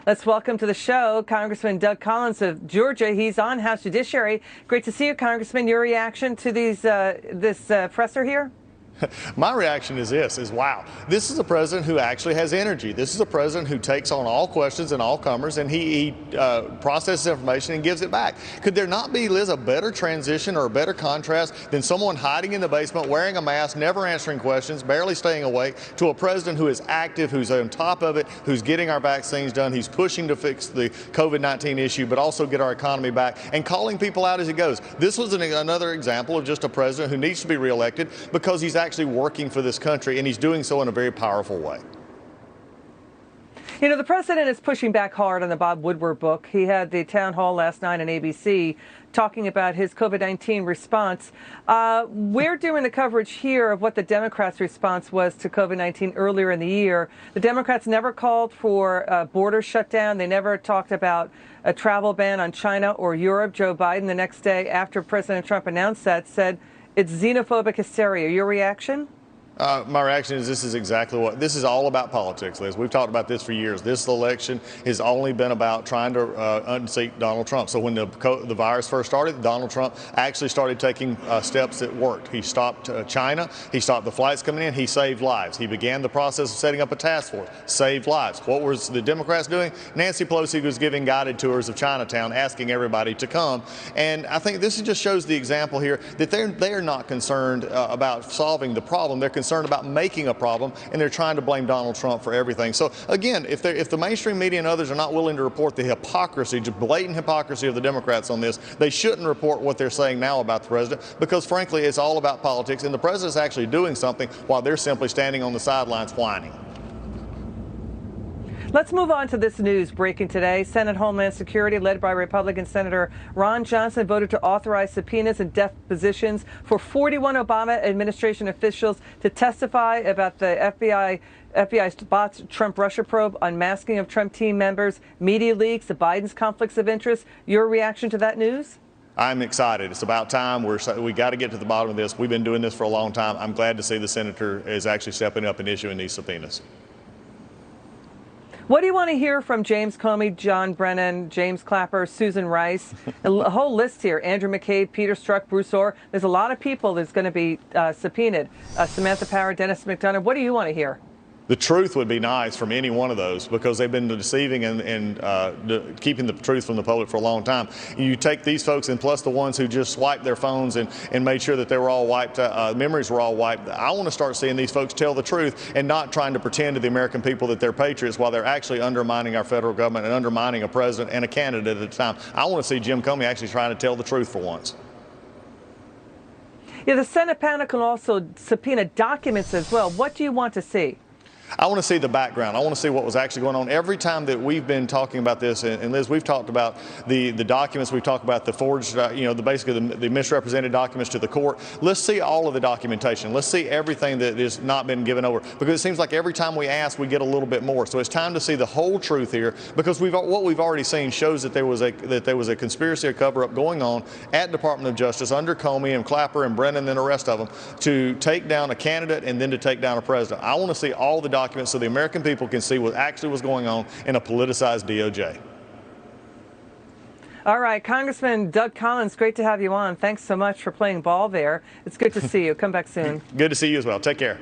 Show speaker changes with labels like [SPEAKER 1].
[SPEAKER 1] Let's welcome to the show Congressman Doug Collins of Georgia. He's on House Judiciary. Great to see you, Congressman. Your reaction to this presser here?
[SPEAKER 2] My reaction is wow. This is a president who actually has energy. This is a president who takes on all questions and all comers, and he processes information and gives it back. Could there not be, Liz, a better transition or a better contrast than someone hiding in the basement, wearing a mask, never answering questions, barely staying awake, to a president who is active, who's on top of it, who's getting our vaccines done, he's pushing to fix the COVID-19 issue, but also get our economy back, and calling people out as he goes. This was another example of just a president who needs to be reelected because he's actually working for this country, and he's doing so in a very powerful way.
[SPEAKER 1] You know, the president is pushing back hard on the Bob Woodward book. He had the town hall last night on ABC talking about his COVID-19 response. We're doing the coverage here of what the Democrats' response was to COVID-19 earlier in the year. The Democrats never called for a border shutdown. They never talked about a travel ban on China or Europe. Joe Biden, the next day after President Trump announced that, said it's xenophobic hysteria. Your reaction?
[SPEAKER 2] My reaction is this is exactly what this is all about politics, Liz. We've talked about this for years. This election has only been about trying to unseat Donald Trump. So when the virus first started, Donald Trump actually started taking steps that worked. He stopped China. He stopped the flights coming in. He saved lives. He began the process of setting up a task force, saved lives. What was the Democrats doing? Nancy Pelosi was giving guided tours of Chinatown, asking everybody to come. And I think this just shows the example here that they are not concerned about solving the problem. They're concerned about making a problem, and they're trying to blame Donald Trump for everything. So again, if the mainstream media and others are not willing to report the hypocrisy, just blatant hypocrisy of the Democrats on this, they shouldn't report what they're saying now about the president, because frankly, it's all about politics, and the president's actually doing something while they're simply standing on the sidelines whining.
[SPEAKER 1] Let's move on to this news breaking today. Senate Homeland Security, led by Republican Senator Ron Johnson, voted to authorize subpoenas and depositions for 41 Obama administration officials to testify about the FBI's botched Trump-Russia probe, unmasking of Trump team members, media leaks, the Biden's conflicts of interest. Your reaction to that news?
[SPEAKER 2] I'm excited. It's about time. We got to get to the bottom of this. We've been doing this for a long time. I'm glad to see the senator is actually stepping up and issuing these subpoenas.
[SPEAKER 1] What do you want to hear from James Comey, John Brennan, James Clapper, Susan Rice? A whole list here. Andrew McCabe, Peter Strzok, Bruce Orr. There's a lot of people that's going to be subpoenaed. Samantha Power, Dennis McDonough. What do you want to hear?
[SPEAKER 2] The truth would be nice from any one of those, because they've been deceiving and keeping the truth from the public for a long time. You take these folks, and plus the ones who just swiped their phones and made sure that they were all wiped, memories were all wiped. I want to start seeing these folks tell the truth and not trying to pretend to the American people that they're patriots while they're actually undermining our federal government and undermining a president and a candidate at a time. I want to see Jim Comey actually trying to tell the truth for once.
[SPEAKER 1] Yeah, the Senate panel can also subpoena documents as well. What do you want to see?
[SPEAKER 2] I want to see the background. I want to see what was actually going on. Every time that we've been talking about this, and Liz, we've talked about the documents, we've talked about the forged, basically the misrepresented documents to the court. Let's see all of the documentation. Let's see everything that has not been given over, because it seems like every time we ask, we get a little bit more. So it's time to see the whole truth here, because what we've already seen shows that there was a conspiracy or cover-up going on at Department of Justice under Comey and Clapper and Brennan and the rest of them to take down a candidate and then to take down a president. I want to see all the documents so the American people can see what actually was going on in a politicized DOJ.
[SPEAKER 1] All right, Congressman Doug Collins, great to have you on. Thanks so much for playing ball there. It's good to see you. Come back soon.
[SPEAKER 2] Good to see you as well. Take care.